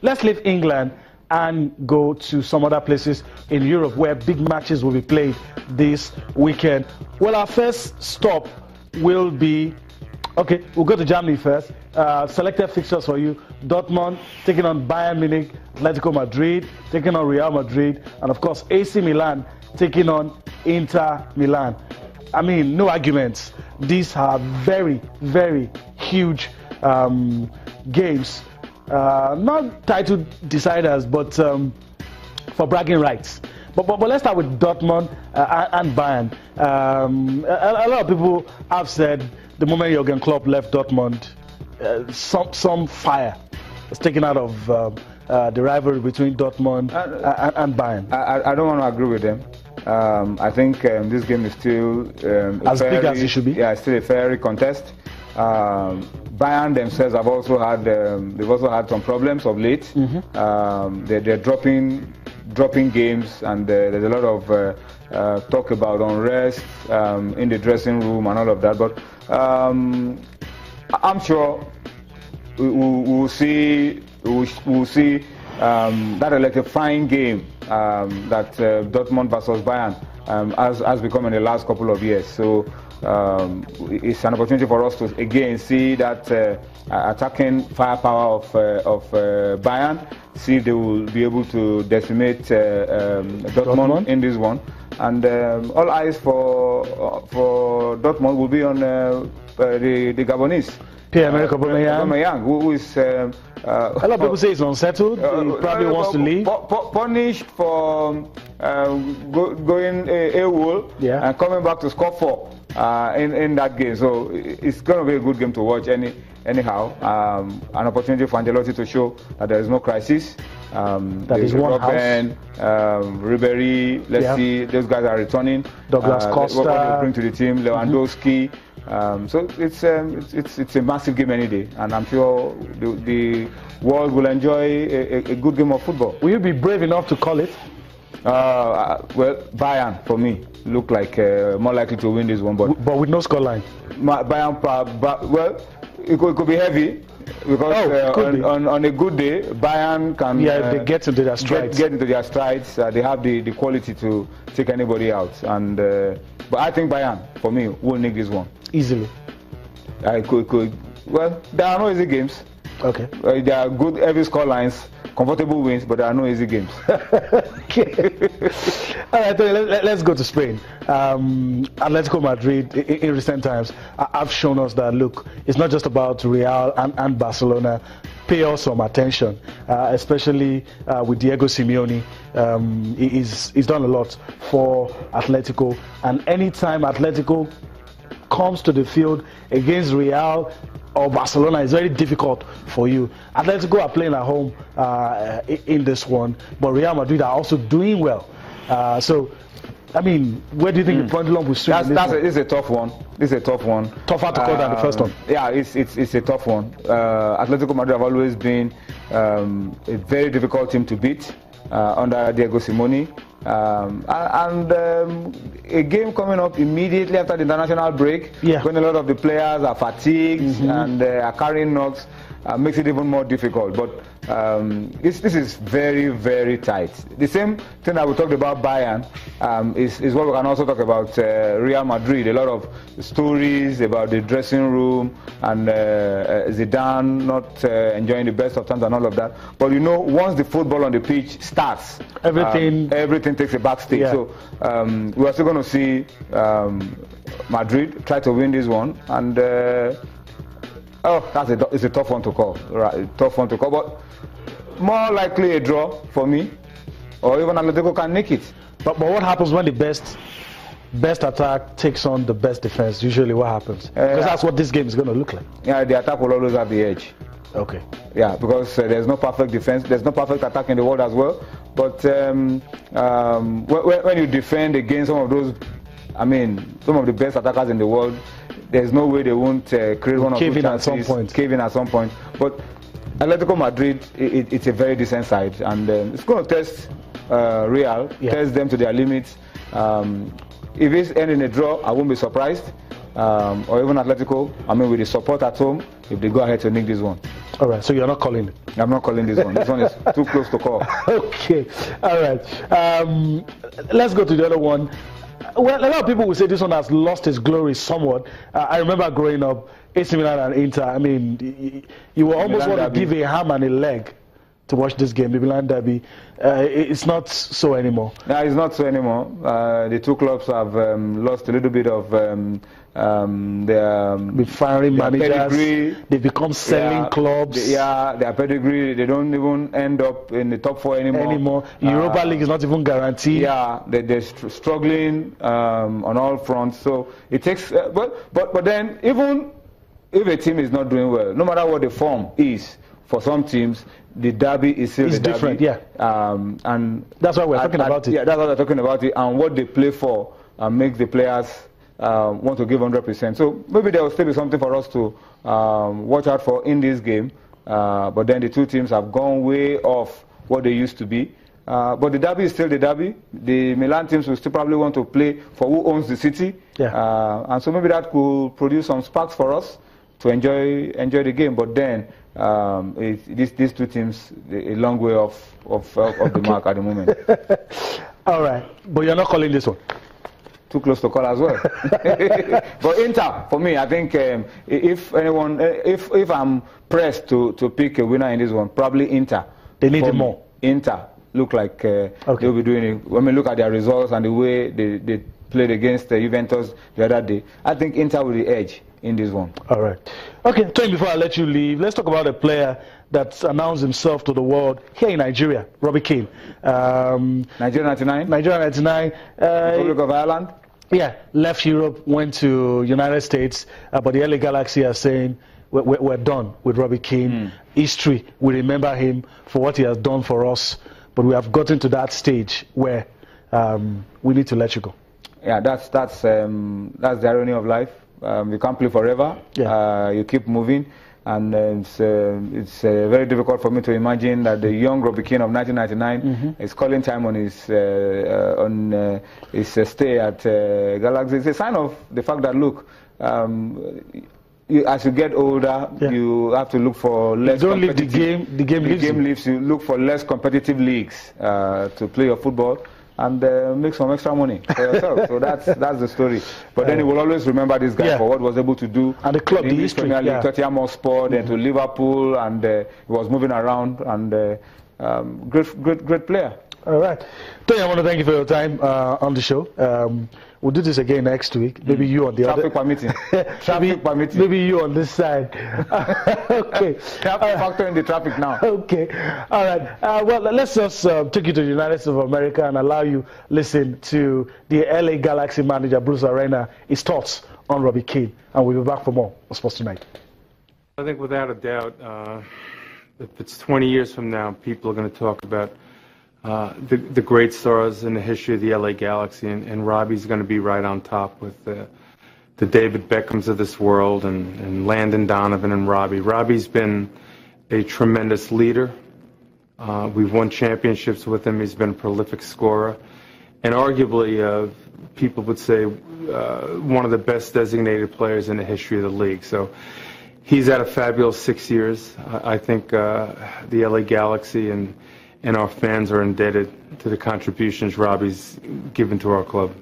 let's leave England and go to some other places in Europe where big matches will be played this weekend. Well, our first stop will be, okay, we'll go to Germany first. Selected fixtures for you. Dortmund taking on Bayern Munich, Atletico Madrid taking on Real Madrid, and of course AC Milan taking on Inter Milan. I mean, no arguments. These are very, very huge games. Not title deciders, but for bragging rights. But let's start with Dortmund and Bayern. A lot of people have said the moment Jurgen Klopp left Dortmund, some fire was taken out of the rivalry between Dortmund and Bayern. I don't want to agree with them. I think this game is still as big as it should be. Yeah, it's still a fairy contest. Bayern themselves have also had they've also had some problems of late. Mm-hmm. They're dropping games, and there's a lot of talk about unrest in the dressing room and all of that. But I'm sure we'll see that electrifying game that Dortmund versus Bayern has become in the last couple of years. So it's an opportunity for us to again see that attacking firepower of Bayern, see if they will be able to decimate Dortmund in this one. And all eyes for Dortmund will be on the Gabonese. Pierre-Emerick Aubameyang, who is a lot of people say he's unsettled. He probably wants to leave. Punished for going AWOL and coming back to score 4 in that game. So it's going to be a good game to watch anyhow. An opportunity for Ancelotti to show that there is no crisis. That is one Robben, Ribery, let's see, those guys are returning. Douglas Costa. What they bring to the team, Lewandowski. So it's a massive game any day, and I'm sure the world will enjoy a good game of football. Will you be brave enough to call it? Well, Bayern for me look like more likely to win this one, but with no scoreline. Bayern, well, it could be heavy. Because on a good day, Bayern can if they get into their strides. Get into their strides. They have the quality to take anybody out. And but I think Bayern, for me, will nick this one easily. Well, there are no easy games. Okay. There are good heavy score lines, comfortable wins, but there are no easy games. Okay. All right, let's go to Spain. Atletico Madrid, in recent times, have shown us that, look, it's not just about Real and Barcelona. Pay us some attention, especially with Diego Simeone. He's done a lot for Atletico, and anytime Atletico comes to the field against Real or Barcelona, it's very difficult for you. Atletico are playing at home in this one, but Real Madrid are also doing well. So, I mean, where do you think the pendulum will swing? It's a tough one. It's a tough one. Tougher to call than the first one. Yeah, it's a tough one. Atletico Madrid have always been a very difficult team to beat under Diego Simeone. A game coming up immediately after the international break, when a lot of the players are fatigued and are carrying knocks, makes it even more difficult. But this is very, very tight. The same thing that we talked about Bayern is what we can also talk about Real Madrid. A lot of stories about the dressing room and Zidane not enjoying the best of times and all of that. But you know, once the football on the pitch starts, everything takes a backstage. Yeah. So we are still going to see Madrid try to win this one, and it's a tough one to call. Right, tough one to call, but more likely a draw for me, or even Atletico can nick it. But what happens when the best attack takes on the best defense? Usually, what happens? Because that's what this game is going to look like. Yeah, the attack will always have the edge. Okay. Yeah, because there's no perfect defense, there's no perfect attack in the world as well. But when you defend against some of those, I mean, some of the best attackers in the world, there's no way they won't create one or two chances. Cave in at some point. But Atletico Madrid, it's a very decent side, and it's going to test Real, test them to their limits. If it's ending a draw, I won't be surprised. or even Atletico, I mean, with the support at home, if they go ahead to nick this one. All right, so you're not calling it? I'm not calling this one. This one is too close to call. Okay, all right. Let's go to the other one. Well, a lot of people will say this one has lost its glory somewhat. I remember growing up, AC Milan and Inter, I mean, you will almost want to give a ham and a leg to watch this game, the Milan derby. It's not so anymore. No, it's not so anymore. The two clubs have lost a little bit of their firing managers. Pedigree. They become selling clubs. Their pedigree. They don't even end up in the top 4 anymore. Europa League is not even guaranteed. Yeah, they're struggling on all fronts. So it takes, but then even if a team is not doing well, no matter what the form is, for some teams, the derby is still the derby. Different, yeah. And that's why we're talking about it. Yeah, that's why we're talking about it. And what they play for makes the players want to give 100%. So maybe there will still be something for us to watch out for in this game. But then the two teams have gone way off what they used to be. But the derby is still the derby. The Milan teams will still probably want to play for who owns the city. Yeah. And so maybe that could produce some sparks for us to enjoy the game. But then these two teams a long way off the mark at the moment. All right, but you're not calling this one. Too close to call as well. But Inter, for me, I think if I'm pressed to pick a winner in this one, probably Inter. They need it more. Inter look like they'll be doing it. When we look at their results and the way they played against Juventus the other day, I think Inter will the edge in this one. All right. Okay, Tony, before I let you leave, let's talk about a player that's announced himself to the world here in Nigeria, Robbie Keane. Nigeria 99? Nigeria 99. Republic of Ireland? Yeah, left Europe, went to United States, but the LA Galaxy are saying, we're done with Robbie Keane. History, we remember him for what he has done for us, but we have gotten to that stage where we need to let you go. Yeah, that's the irony of life. You can't play forever. Yeah. You keep moving, and it's very difficult for me to imagine that the young Robbie Keane of 1999 is calling time on his stay at Galaxy. It's a sign of the fact that look, as you get older, you have to look for less. You don't leave the game. The game leaves you. You look for less competitive leagues to play your football. And make some extra money for yourself. So that's the story. But then you will always remember this guy for what he was able to do. And the club, the history. Premier League, Tottenham Hotspur, then to Liverpool, and he was moving around, and great player. All right. Tony, I want to thank you for your time on the show. We'll do this again next week. Maybe you on the traffic permitting. Traffic permitting. Maybe you on this side. Okay. Factor in the traffic now. Okay. All right. Well, let's just take you to the United States of America and allow you listen to the LA Galaxy manager, Bruce Arena, his thoughts on Robbie Keane. And we'll be back for more on Sports Tonight. I think without a doubt, if it's 20 years from now, people are going to talk about the great stars in the history of the LA Galaxy, and Robbie's going to be right on top with the David Beckhams of this world, and Landon Donovan and Robbie. Robbie's been a tremendous leader. We've won championships with him. He's been a prolific scorer, and arguably people would say one of the best designated players in the history of the league. So he's had a fabulous 6 years. I think the LA Galaxy and our fans are indebted to the contributions Robbie's given to our club.